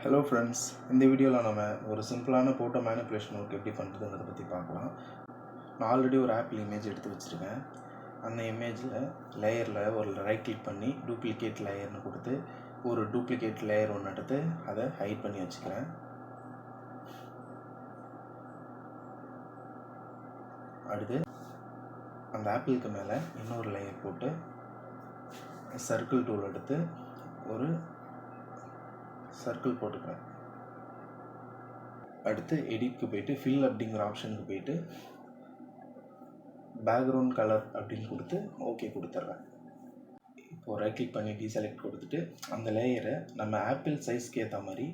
Hello friends, இந்த வீடியோவில் நம்ம ஒரு சிம்பிளான ஃபோட்டோ மேனிப்புலேஷன் ஒர்க் எப்படி பண்ணுறதுங்கிறத பற்றி பார்க்கலாம். நான் ஆல்ரெடி ஒரு ஆப்பிள் இமேஜ் எடுத்து வச்சுருக்கேன். அந்த இமேஜில் லேயரில் ஒரு ரைட் கிளிக் பண்ணி டூப்ளிகேட் லேயர்னு கொடுத்து ஒரு டூப்ளிகேட் லேயர் ஒன்று எடுத்து அதை ஹைட் பண்ணி வச்சுக்கிறேன். அடுத்து அந்த ஆப்பிளுக்கு மேலே இன்னொரு லேயர் போட்டு சர்க்கிள் டூல் எடுத்து ஒரு சர்க்கிள் போட்டுக்கிறேன். அடுத்து எடிட்க்கு போயிட்டு ஃபில் அப்படிங்கிற ஆப்ஷனுக்கு போயிட்டு பேக்ரவுண்ட் கலர் அப்படின்னு கொடுத்து ஓகே கொடுத்துட்றேன். இப்போது ரைட் கிளிக் பண்ணி டீசெலக்ட் கொடுத்துட்டு அந்த லேயரை நம்ம ஆப்பிள் சைஸ்க்கு ஏற்ற மாதிரி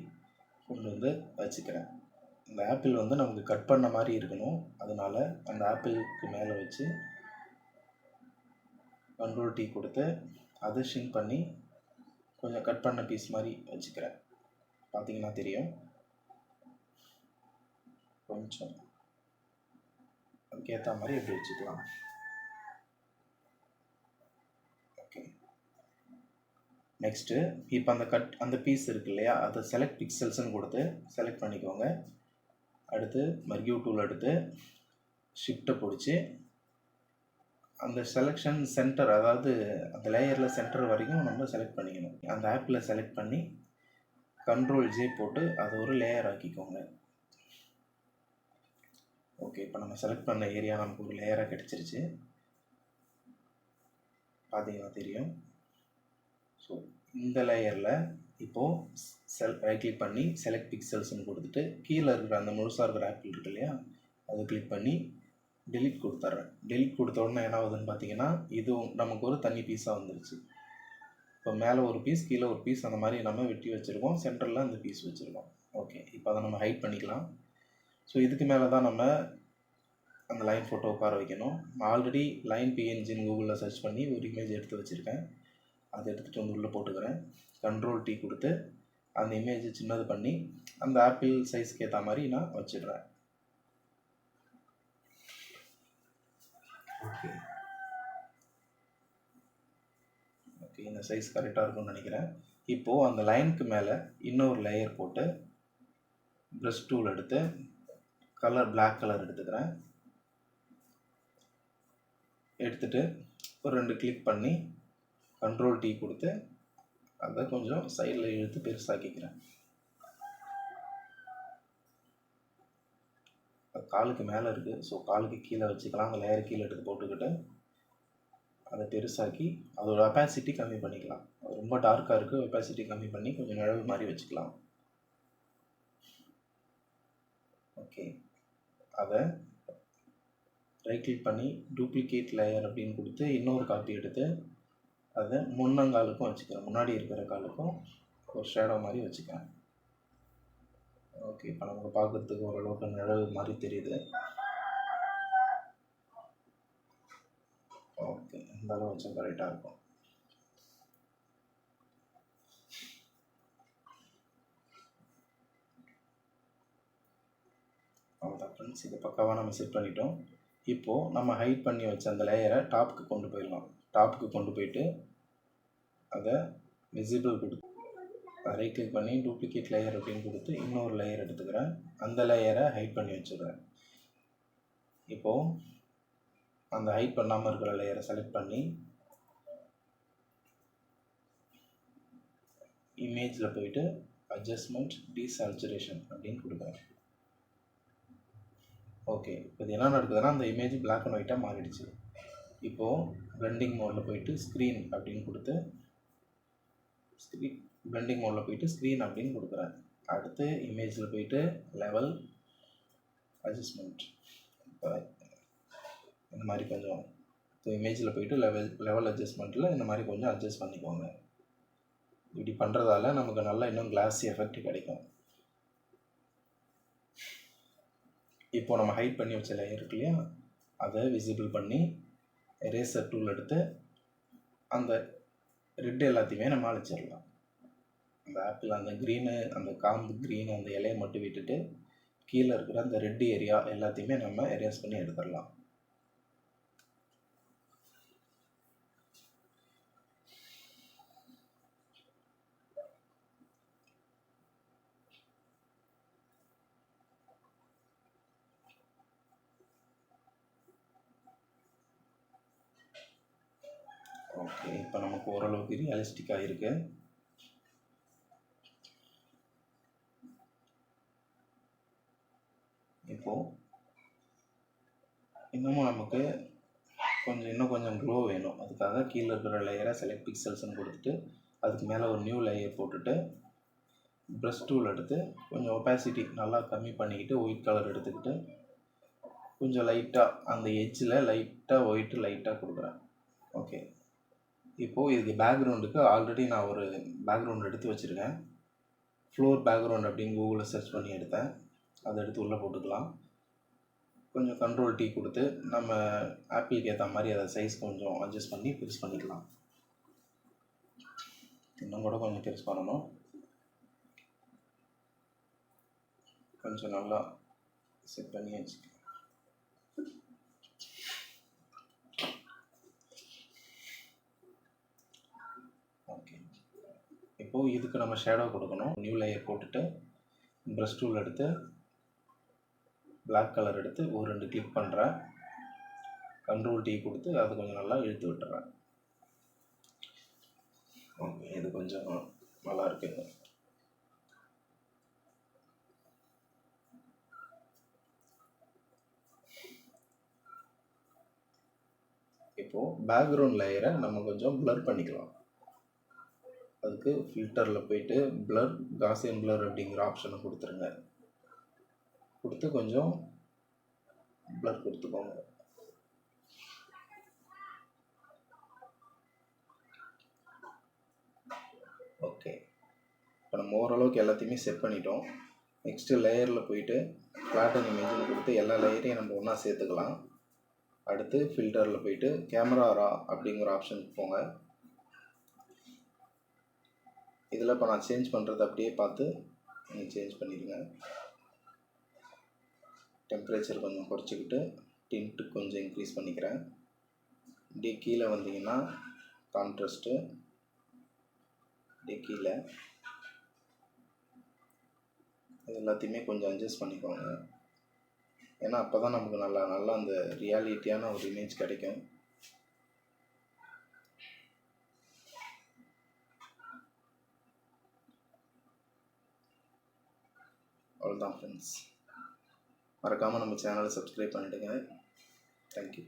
கொண்டு வந்து வச்சுக்கிறேன். இந்த ஆப்பிள் வந்து நமக்கு கட் பண்ண மாதிரி இருக்கணும். அதனால் அந்த ஆப்பிளுக்கு மேலே வச்சு கண்ட்ரோல் T கொடுத்து அதை ஷிங்க் பண்ணி கொஞ்சம் கட் பண்ண பீஸ் மாதிரி வச்சுக்கிறேன். பார்த்தீங்கன்னா தெரியும். கொஞ்சம் அதுக்கேற்ற மாதிரி எப்படி வச்சுக்கலாம். ஓகே, நெக்ஸ்ட்டு இப்போ அந்த பீஸ் இருக்கு இல்லையா, அதை செலக்ட் பிக்சல்ஸ்ன்னு கொடுத்து செலக்ட் பண்ணிக்கோங்க. அடுத்து மர்கியூ டூல் எடுத்து ஷிஃப்ட்டை பிடிச்சி அந்த செலெக்ஷன் சென்டர், அதாவது அந்த லேயரில் சென்டர் வரைக்கும் நம்ம செலக்ட் பண்ணிக்கணும். அந்த ஆப்பில் செலக்ட் பண்ணி கண்ட்ரோல் J போட்டு அதை ஒரு லேயர் ஆக்கிக்கோங்க. ஓகே, இப்போ நம்ம செலக்ட் பண்ண ஏரியா நமக்கு ஒரு லேயராக கிடச்சிருச்சு. பார்த்தீங்கன்னா தெரியும். ஸோ இந்த லேயரில் இப்போது ரைட் கிளிக் பண்ணி செலக்ட் பிக்சல்ஸ்ன்னு கொடுத்துட்டு கீழே இருக்கிற அந்த முழுசாக இருக்கிற ஆப்பிள் இருக்கு இல்லையா, அதை கிளிக் பண்ணி டெலிட் கொடுத்துட்றேன். டெலிட் கொடுத்த உடனே என்ன ஆகுதுன்னு பார்த்தீங்கன்னா, இதுவும் நமக்கு ஒரு தனி பீஸாக வந்துருச்சு. இப்போ மேலே ஒரு பீஸ், கீழே ஒரு பீஸ், அந்த மாதிரி நம்ம வெட்டி வச்சுருக்கோம். சென்டரில் அந்த பீஸ் வச்சுருக்கோம். ஓகே, இப்போ அதை நம்ம ஹைட் பண்ணிக்கலாம். ஸோ இதுக்கு மேலே தான் நம்ம அந்த லைன் ஃபோட்டோ உட்கார வைக்கணும். நான் ஆல்ரெடி லைன் PNGன்னு கூகுளில் சர்ச் பண்ணி ஒரு இமேஜ் எடுத்து வச்சுருக்கேன். அதை எடுத்துகிட்டு வந்து உள்ளே போட்டுக்கிறேன். கண்ட்ரோல் T கொடுத்து அந்த இமேஜை சின்னது பண்ணி அந்த ஆப்பிள் சைஸ்க்கு ஏற்ற மாதிரி நான் வச்சிடுறேன். ஓகே ஓகே, இந்த சைஸ் கரெக்டாக இருக்கும்னு நினைக்கிறேன். இப்போது அந்த லைனுக்கு மேலே இன்னொரு லேயர் போட்டு ப்ரஷ் டூல் எடுத்து கலர் பிளாக் கலர் எடுத்துக்கிறேன். எடுத்துகிட்டு ஒரு 2 கிளிக் பண்ணி கண்ட்ரோல் T கொடுத்து அதை கொஞ்சம் சைடில் இழுத்து பெருசாக்கிக்கிறேன். காலுக்கு மேலே இருக்குது, ஸோ காலுக்கு கீழே வச்சுக்கலாம். அந்த லேயர் கீழே எடுத்து போட்டுக்கிட்டு அதை பெருசாக்கி அதோட ஒப்பாசிட்டி கம்மி பண்ணிக்கலாம். அது ரொம்ப டார்க்காக இருக்குது, ஒப்பாசிட்டி கம்மி பண்ணி கொஞ்சம் நிழவு மாதிரி வச்சுக்கலாம். ஓகே, அதை ரைட் கிளிக் பண்ணி டூப்ளிகேட் லேயர் அப்படின்னு கொடுத்து இன்னொரு காப்பி எடுத்து அதை முன்னங்காலுக்கும் வச்சுக்கிறேன். முன்னாடி இருக்கிற காலுக்கும் ஒரு ஷேடோ மாதிரி வச்சுக்கிறேன். ஓகே, இப்போ நமக்கு பார்க்குறதுக்கு ஓரளவுக்கு நிழவு மாதிரி தெரியுது. ஓகே, இந்த அளவு வச்சா கரெக்டாக இருக்கும். அவ்வளோதான் ஃப்ரெண்ட்ஸ், இது பக்காவாக நம்ம செட் பண்ணிட்டோம். இப்போது நம்ம ஹைட் பண்ணி வச்ச அந்த லேயரை டாப்புக்கு கொண்டு போயிடலாம். டாப்புக்கு கொண்டு போயிட்டு அதை விசிபிள் கொடுத்து ரைட் கிளிக் பண்ணி டூப்ளிகேட் லேயர் அப்படின்னு கொடுத்து இன்னொரு லேயர் எடுத்துக்கிறேன். அந்த லேயரை ஹைட் பண்ணி வச்சுக்கிறேன். இப்போது அந்த ஹைட் பண்ணாமல் இருக்கிற லேயரை செலக்ட் பண்ணி இமேஜில் போயிட்டு அட்ஜஸ்ட்மெண்ட் டீசாச்சுரேஷன் அப்படின்னு கொடுக்குறேன். ஓகே, இப்போ இது என்ன நடக்குதுன்னா அந்த இமேஜ் பிளாக் அண்ட் ஒயிட்டாக மாறிடுச்சு. இப்போது பிளெண்டிங் மோடில் போயிட்டு ஸ்க்ரீன் அப்படின்னு கொடுத்து பிளெண்டிங் மோடில் போயிட்டு ஸ்க்ரீன் அப்படின்னு கொடுக்குறேன். அடுத்து இமேஜில் போயிட்டு லெவல் அட்ஜஸ்ட்மெண்ட், இப்போ இந்த மாதிரி கொஞ்சம் இமேஜில் போயிட்டு லெவல் அட்ஜஸ்ட்மெண்ட்டில் இந்த மாதிரி கொஞ்சம் அட்ஜஸ்ட் பண்ணிக்கோங்க. இப்படி பண்ணுறதால நமக்கு நல்லா இன்னும் கிளாஸி எஃபெக்ட் கிடைக்கும். இப்போது நம்ம ஹைட் பண்ணி வச்ச லேயர் இருக்கு இல்லையா, அதை விசிபிள் பண்ணி எரேசர் டூல் எடுத்து அந்த ரெட் எல்லாத்தையுமே நம்ம அழிச்சிடலாம். அந்த ஆப்பிள் அந்த க்ரீனு, அந்த காம்பு க்ரீனு, அந்த இலையை மட்டும் விட்டுட்டு கீழே இருக்கிற அந்த ரெட் ஏரியா எல்லாத்தையுமே நம்ம எரேஸ் பண்ணி எடுத்துடலாம். ஓகே, இப்போ நமக்கு ஓரளவுக்கு ரியலிஸ்டிக்காக இருக்கு. இப்போது இன்னமும் நமக்கு இன்னும் கொஞ்சம் க்ளோ வேணும். அதுக்காக கீழே இருக்கிற லேயரை செலக்ட் பிக்சல்ஸ்ன்னு கொடுத்துட்டு அதுக்கு மேலே ஒரு நியூ லேயர் போட்டுட்டு ப்ரஷ் டூல் எடுத்து கொஞ்சம் ஒப்பாசிட்டி நல்லா கம்மி பண்ணிக்கிட்டு ஒயிட் கலர் எடுத்துக்கிட்டு கொஞ்சம் லைட்டாக அந்த எட்ஜில் லைட்டாக ஒயிட்டு லைட்டாக கொடுக்குறேன். ஓகே, இப்போது இதுக்கு பேக்ரவுண்டுக்கு ஆல்ரெடி நான் ஒரு பேக்ரவுண்ட் எடுத்து வச்சுருக்கேன். ஃப்ளோர் பேக்ரவுண்ட் அப்படின்னு கூகுளில் சர்ச் பண்ணி எடுத்தேன். அதை எடுத்து உள்ளே போட்டுக்கலாம். கொஞ்சம் கண்ட்ரோல் டீ கொடுத்து நம்ம ஆப்பிளுக்கு ஏற்ற மாதிரி அதை சைஸ் கொஞ்சம் அட்ஜஸ்ட் பண்ணி பெருசு பண்ணிக்கலாம். இன்னும் கூட கொஞ்சம் பெருசு பண்ணணும். கொஞ்சம் நல்லா செட் பண்ணி வச்சுக்கலாம். ஓகே, இப்போது இதுக்கு நம்ம ஷேடோ கொடுக்கணும். நியூ லேயர் போட்டுட்டு ப்ரஷ் டூல் எடுத்து பிளாக் கலர் எடுத்து ஒரு 2 கிளிக் பண்ணுறேன். கண்ட்ரோல் டீ கொடுத்து அது கொஞ்சம் நல்லா இழுத்து விட்டுறேன். ஓகே, இது கொஞ்சம் நல்லா இருக்குங்க. இப்போது பேக்ரவுண்ட் லேயரை நம்ம கொஞ்சம் ப்ளர் பண்ணிக்கலாம். அதுக்கு ஃபில்டரில் போயிட்டு ப்ளர் காசியன் ப்ளர் அப்படிங்கிற ஆப்ஷனை கொடுத்துருங்க. கொடுத்து கொஞ்சம் ப்ளர் கொடுத்துக்கோங்க. ஓகே, இப்போ நம்ம ஓரளவுக்கு எல்லாத்தையுமே செட் பண்ணிட்டோம். நெக்ஸ்ட்டு லேயரில் போயிட்டு ஃப்ளாட்டன் இமேஜ்னு கொடுத்து எல்லா லேயரையும் நம்ம ஒன்றா சேர்த்துக்கலாம். அடுத்து ஃபில்டரில் போயிட்டு கேமரா ரா அப்படிங்கிற ஆப்ஷனுக்கு போங்க. இதில் இப்போ நான் சேஞ்ச் பண்ணுறது அப்படியே பார்த்து நீங்கள் சேஞ்ச் பண்ணிடுங்க. டெம்பரேச்சர் கொஞ்சம் குறைச்சிக்கிட்டு டின்ட்டு கொஞ்சம் இன்க்ரீஸ் பண்ணிக்கிறேன். இப்படியே கீழே வந்தீங்கன்னா கான்ட்ராஸ்ட்டு இப்படியே கீழே இது எல்லாத்தையுமே கொஞ்சம் அட்ஜஸ்ட் பண்ணிக்கோங்க. ஏன்னா அப்போ தான் நமக்கு நல்லா அந்த ரியாலிட்டியான ஒரு இமேஜ் கிடைக்கும். அவ்வளோதான் ஃப்ரெண்ட்ஸ், மறக்காமல் நம்ம சேனலை சப்ஸ்கிரைப் பண்ணிவிடுங்க. தேங்க்யூ.